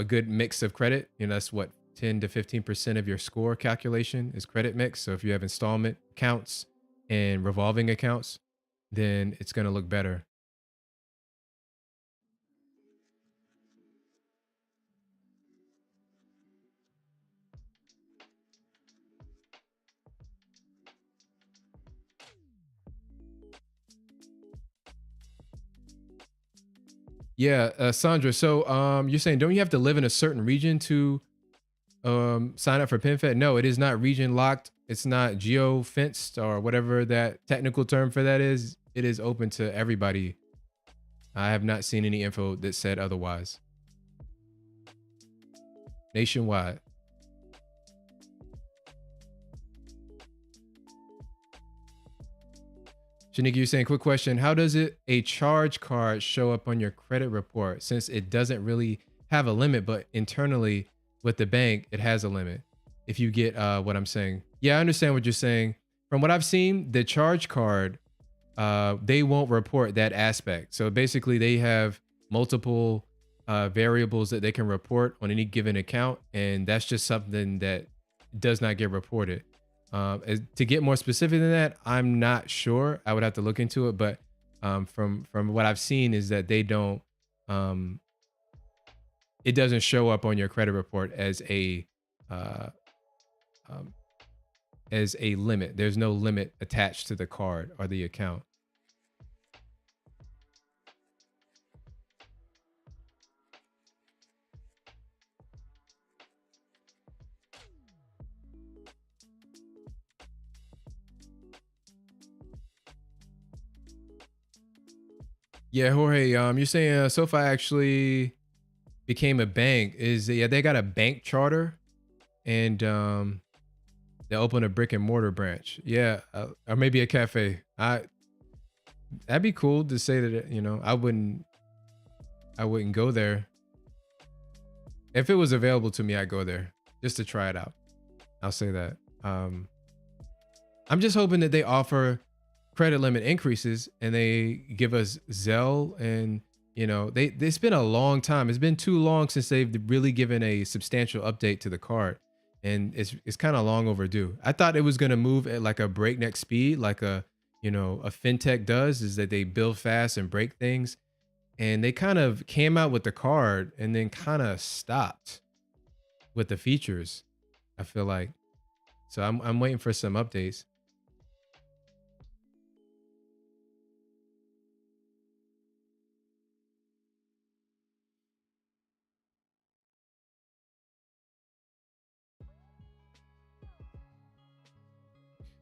good mix of credit, that's what 10 to 15% of your score calculation is credit mix. So if you have installment accounts and revolving accounts, then it's going to look better. Yeah, Sandra. So you're saying, don't you have to live in a certain region to sign up for PinFed? No, it is not region locked. It's not geo fenced or whatever that technical term for that is. It is open to everybody. I have not seen any info that said otherwise. Nationwide. Shanika, you're saying, quick question. How does a charge card show up on your credit report, since it doesn't really have a limit, but internally with the bank, it has a limit? If you get what I'm saying. Yeah, I understand what you're saying. From what I've seen, the charge card, they won't report that aspect. So basically they have multiple variables that they can report on any given account. And that's just something that does not get reported. To get more specific than that, I'm not sure. I would have to look into it, but from what I've seen is that they don't. It doesn't show up on your credit report as a limit. There's no limit attached to the card or the account. Yeah, Jorge, you're saying SoFi actually became a bank. They got a bank charter, and they opened a brick and mortar branch. Yeah, or maybe a cafe. That'd be cool to say that. I wouldn't I wouldn't go there. If it was available to me, I'd go there just to try it out. I'll say that. I'm just hoping that they offer credit limit increases and they give us Zelle, and it's been a long time. It's been too long since they've really given a substantial update to the card, and it's kind of long overdue. I thought it was going to move at like a breakneck speed, like a fintech does, is that they build fast and break things, and they kind of came out with the card and then kind of stopped with the features, I feel like. So I'm waiting for some updates.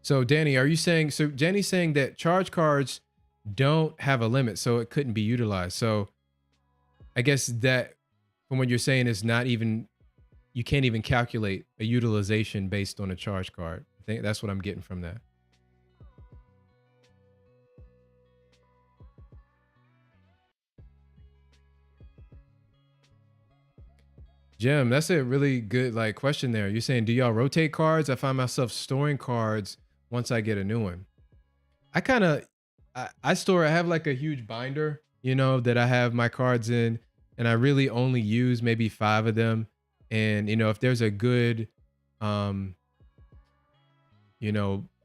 So Danny, are you saying, so Danny's saying that charge cards don't have a limit, so it couldn't be utilized. So I guess that from what you're saying is not even, you can't even calculate a utilization based on a charge card. I think that's what I'm getting from that. Jim, that's a really good like question there. You're saying, do y'all rotate cards? I find myself storing cards once I get a new one. I kind of, I store, I have like a huge binder, that I have my cards in, and I really only use maybe 5 of them. And, if there's a good, um,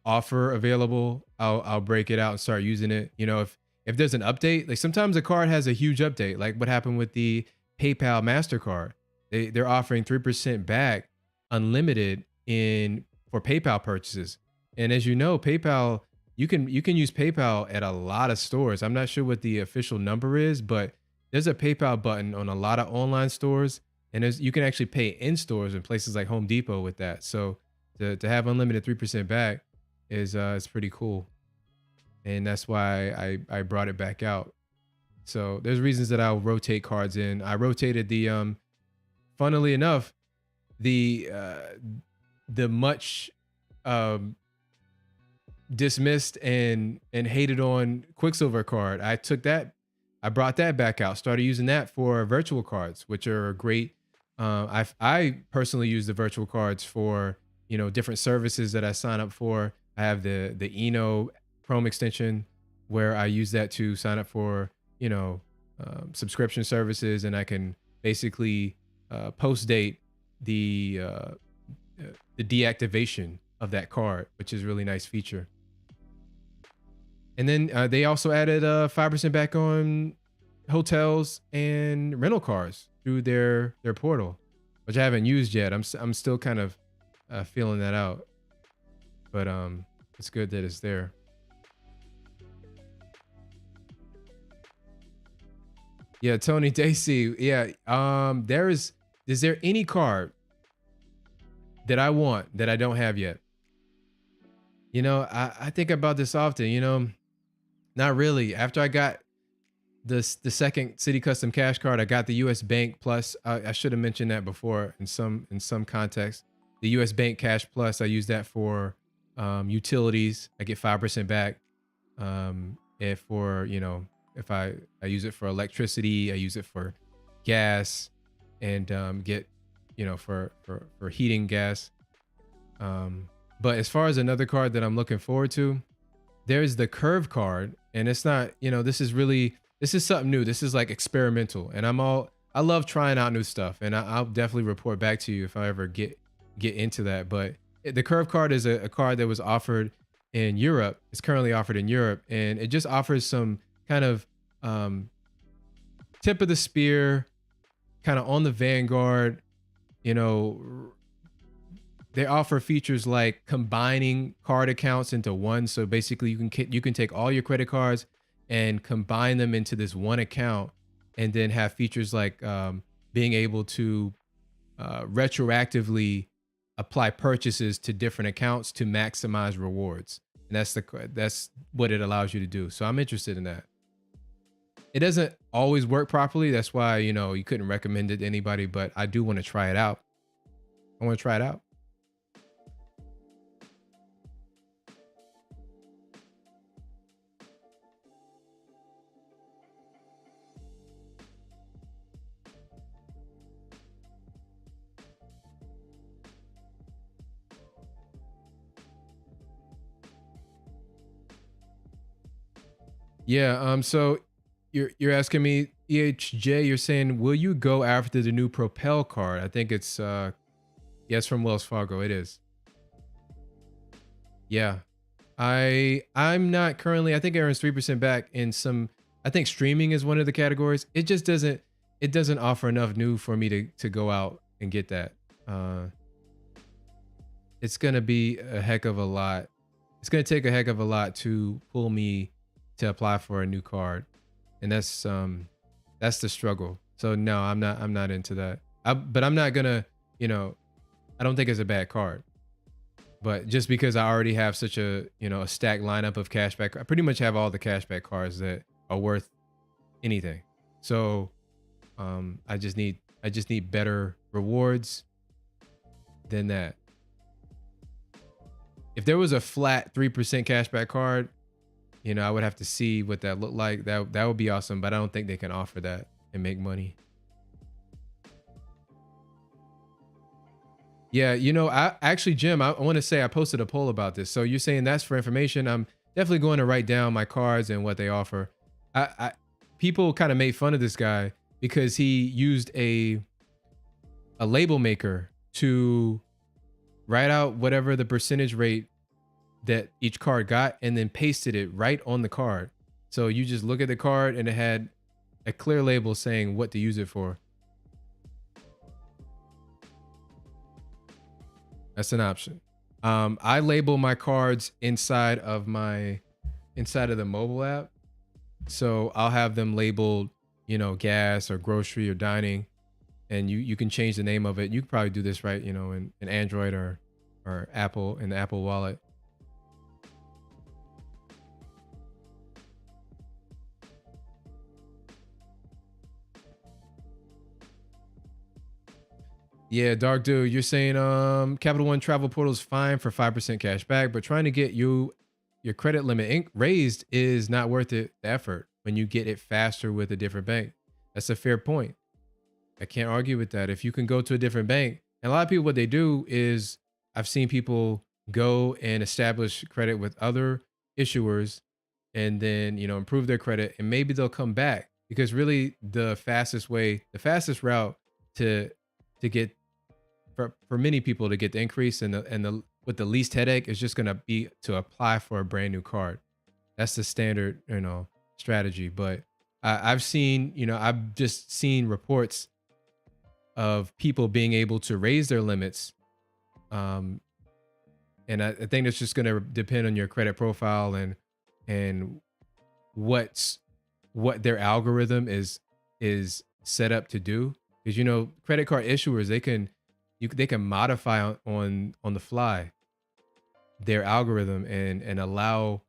offer available, I'll break it out and start using it. If there's an update, like sometimes a card has a huge update, like what happened with the PayPal Mastercard. They're offering 3% back unlimited in for PayPal purchases. And as you know, PayPal, you can use PayPal at a lot of stores. I'm not sure what the official number is, but there's a PayPal button on a lot of online stores, and you can actually pay in stores in places like Home Depot with that. So to have unlimited 3% back is pretty cool, and that's why I brought it back out. So there's reasons that I'll rotate cards in. I rotated funnily enough, the much um dismissed and hated on Quicksilver card. I brought that back out, started using that for virtual cards, which are great. I personally use the virtual cards for different services that I sign up for. I have the Eno Chrome extension where I use that to sign up for subscription services, and I can basically post date the uh, the deactivation of that card, which is a really nice feature. And then they also added 5% back on hotels and rental cars through their portal, which I haven't used yet. I'm still kind of feeling that out, but it's good that it's there. Yeah, Tony Daisy. Yeah, is there any card that I want that I don't have yet? I think about this often. Not really. After I got the second City Custom Cash card, I got the U.S. Bank Plus. I should have mentioned that before in some context. The U.S. Bank Cash Plus, I use that for utilities. I get 5% back. If for if I use it for electricity, I use it for gas, and get for heating gas. But as far as another card that I'm looking forward to, there's the Curve card, and it's not, this is something new. This is like experimental, and I love trying out new stuff, and I'll definitely report back to you if I ever get into that. But the Curve card is a card that was offered in Europe. It's currently offered in Europe, and it just offers some kind of tip of the spear, kind of on the vanguard, you know, they offer features like combining card accounts into one. So basically, you can take all your credit cards and combine them into this one account, and then have features like being able to retroactively apply purchases to different accounts to maximize rewards. And that's what it allows you to do. So I'm interested in that. It doesn't always work properly. That's why you couldn't recommend it to anybody. But I do want to try it out. I want to try it out. Yeah. So you're asking me, EHJ, you're saying, will you go after the new Propel card? I think it's yes, from Wells Fargo. It is. Yeah. I'm not currently, I think it earns 3% back in some, I think streaming is one of the categories. It just doesn't offer enough new for me to go out and get that. Uh it's gonna be a heck of a lot. It's gonna take a heck of a lot to pull me to apply for a new card. And that's the struggle. So no, I'm not into that. But I'm not gonna, you know, I don't think it's a bad card. But just because I already have such a, a stacked lineup of cashback, I pretty much have all the cashback cards that are worth anything. So I just need better rewards than that. If there was a flat 3% cashback card, I would have to see what that looked like. That would be awesome, but I don't think they can offer that and make money. Yeah, I actually, Jim, I want to say I posted a poll about this. So you're saying that's for information. I'm definitely going to write down my cards and what they offer. I people kind of made fun of this guy because he used a label maker to write out whatever the percentage rate that each card got and then pasted it right on the card. So you just look at the card and it had a clear label saying what to use it for. That's an option. I label my cards inside of the mobile app. So I'll have them labeled, gas or grocery or dining, and you can change the name of it. You can probably do this right, in Android or Apple in the Apple Wallet. Yeah, Dark Dude, you're saying Capital One Travel Portal is fine for 5% cash back, but trying to get your credit limit raised is not worth it, the effort when you get it faster with a different bank. That's a fair point. I can't argue with that. If you can go to a different bank, and a lot of people, what they do is I've seen people go and establish credit with other issuers and then, improve their credit, and maybe they'll come back because really the fastest route to get for many people to get the increase and the with the least headache is just going to be to apply for a brand new card. That's the standard, strategy. But I've just seen reports of people being able to raise their limits. Um, and I think it's just going to depend on your credit profile and what's what their algorithm is set up to do. Because credit card issuers, they can modify on the fly their algorithm and allow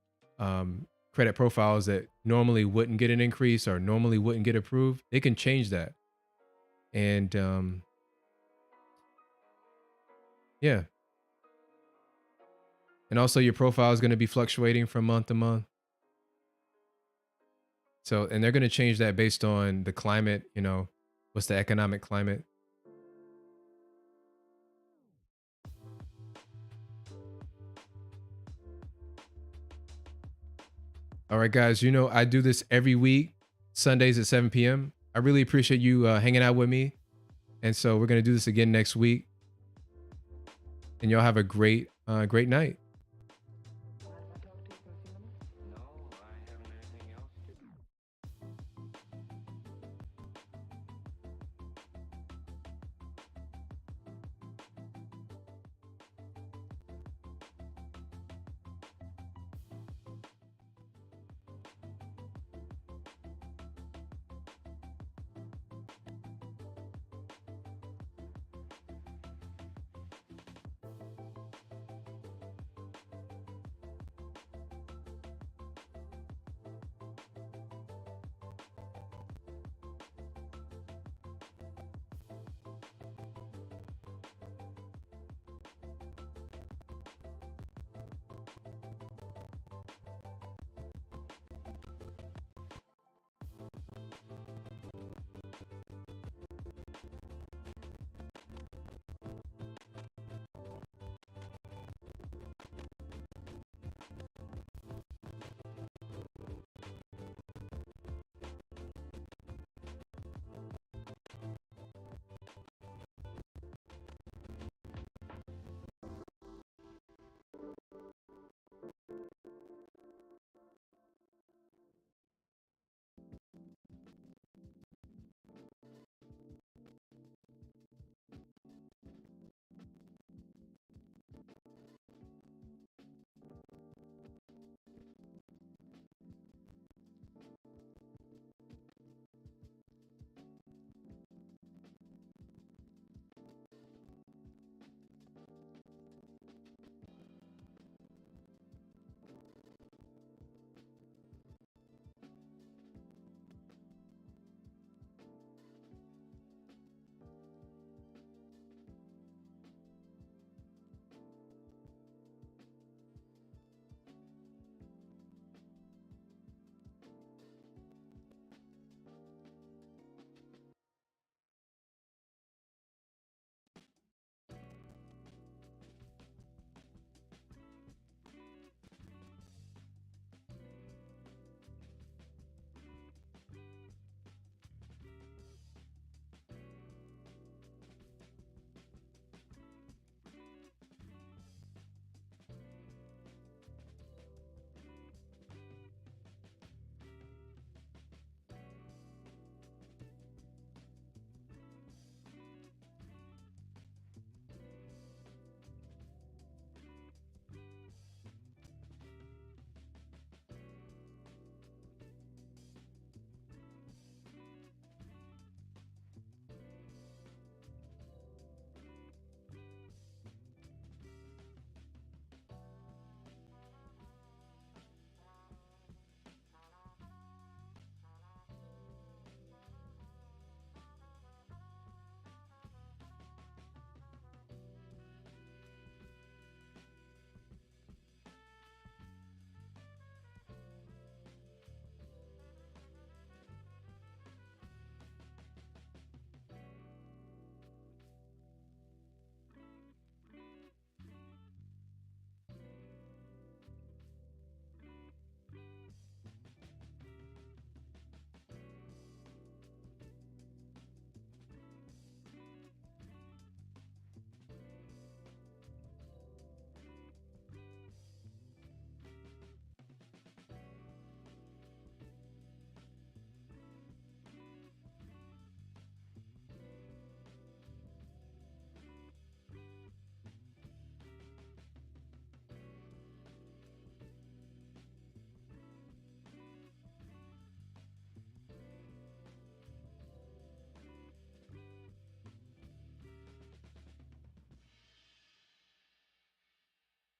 credit profiles that normally wouldn't get an increase or normally wouldn't get approved. They can change that. And yeah. And also your profile is going to be fluctuating from month to month. So, and they're going to change that based on the climate, what's the economic climate. All right, guys, I do this every week, Sundays at 7 p.m. I really appreciate you hanging out with me. And so we're going to do this again next week. And y'all have a great night.